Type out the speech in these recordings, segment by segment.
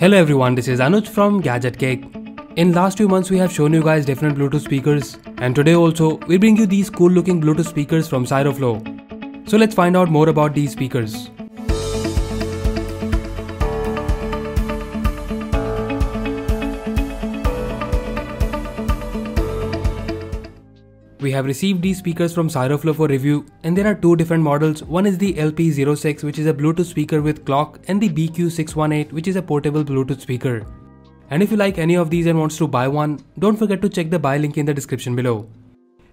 Hello everyone, this is Anuj from Gadget Cake. In last few months we have shown you guys different Bluetooth speakers, and today also we bring you these cool looking Bluetooth speakers from Siroflo. So let's find out more about these speakers. We have received these speakers from Siroflo for review, and there are two different models. One is the LP06, which is a Bluetooth speaker with clock, and the BQ618, which is a portable Bluetooth speaker. And if you like any of these and wants to buy one, don't forget to check the buy link in the description below.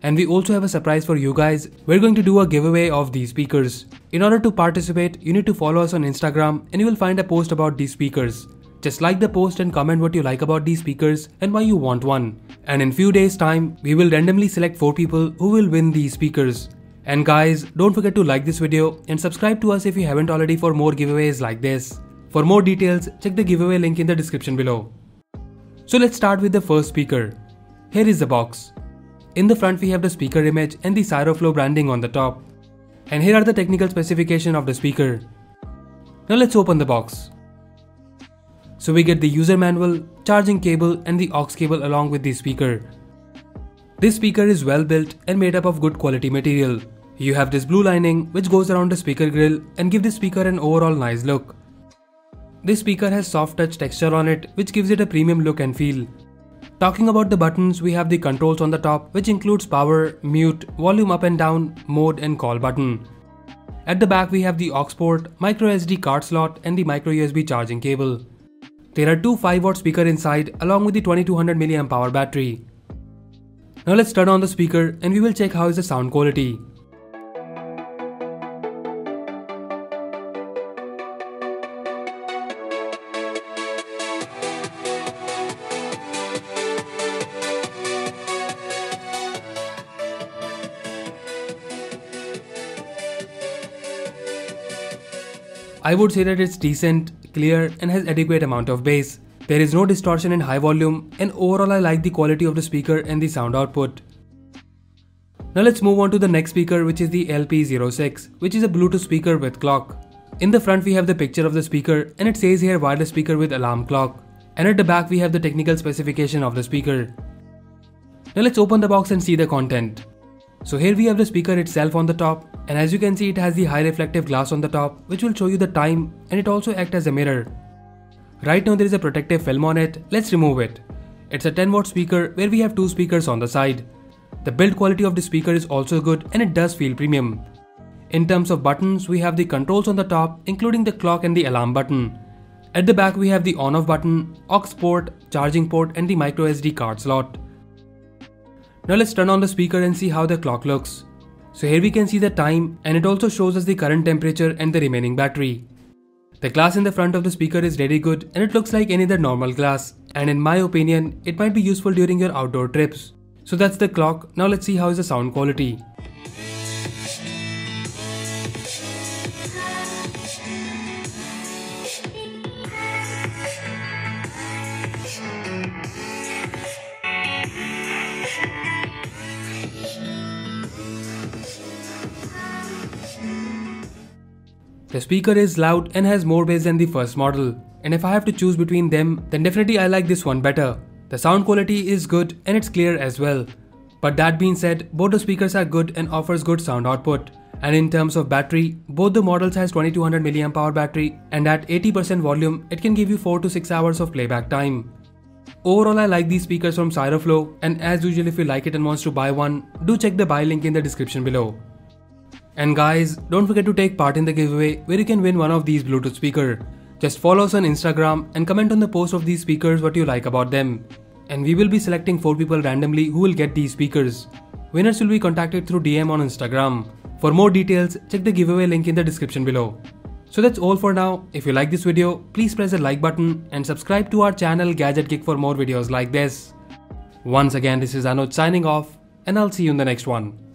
And we also have a surprise for you guys. We're going to do a giveaway of these speakers. In order to participate, you need to follow us on Instagram and you will find a post about these speakers. Just like the post and comment what you like about these speakers and why you want one. And in few days time, we will randomly select 4 people who will win these speakers. And guys, don't forget to like this video and subscribe to us if you haven't already for more giveaways like this. For more details, check the giveaway link in the description below. So let's start with the first speaker. Here is the box. In the front we have the speaker image and the Siroflo branding on the top. And here are the technical specifications of the speaker. Now let's open the box. So we get the user manual, charging cable and the aux cable along with the speaker. This speaker is well built and made up of good quality material. You have this blue lining which goes around the speaker grill and give the speaker an overall nice look. This speaker has soft touch texture on it which gives it a premium look and feel. Talking about the buttons, we have the controls on the top which includes power, mute, volume up and down, mode and call button. At the back we have the aux port, micro SD card slot and the micro USB charging cable. There are two 5-watt speakers inside along with the 2200 mAh battery. Now let's turn on the speaker and we will check how is the sound quality. I would say that it's decent, clear and has adequate amount of bass. There is no distortion in high volume and overall I like the quality of the speaker and the sound output. Now let's move on to the next speaker, which is the LP06, which is a Bluetooth speaker with clock. In the front we have the picture of the speaker and it says here wireless speaker with alarm clock. And at the back we have the technical specification of the speaker. Now let's open the box and see the content. So here we have the speaker itself on the top, and as you can see it has the high reflective glass on the top which will show you the time, and it also acts as a mirror. Right now there is a protective film on it. Let's remove it. It's a 10-watt speaker where we have 2 speakers on the side. The build quality of the speaker is also good and it does feel premium. In terms of buttons, we have the controls on the top including the clock and the alarm button. At the back we have the on-off button, aux port, charging port and the micro SD card slot. Now let's turn on the speaker and see how the clock looks. So here we can see the time and it also shows us the current temperature and the remaining battery. The glass in the front of the speaker is really good and it looks like any other normal glass, and in my opinion it might be useful during your outdoor trips. So that's the clock. Now let's see how is the sound quality. The speaker is loud and has more bass than the first model, and if I have to choose between them, then definitely I like this one better. The sound quality is good and it's clear as well. But that being said, both the speakers are good and offers good sound output. And in terms of battery, both the models has 2200 mAh battery, and at 80% volume, it can give you 4 to 6 hours of playback time. Overall I like these speakers from Siroflo, and as usual if you like it and wants to buy one, do check the buy link in the description below. And guys, don't forget to take part in the giveaway where you can win one of these Bluetooth speakers. Just follow us on Instagram and comment on the post of these speakers what you like about them. And we will be selecting 4 people randomly who will get these speakers. Winners will be contacted through DM on Instagram. For more details, check the giveaway link in the description below. So that's all for now. If you like this video, please press the like button and subscribe to our channel Gadget Geek for more videos like this. Once again, this is Anuj signing off, and I'll see you in the next one.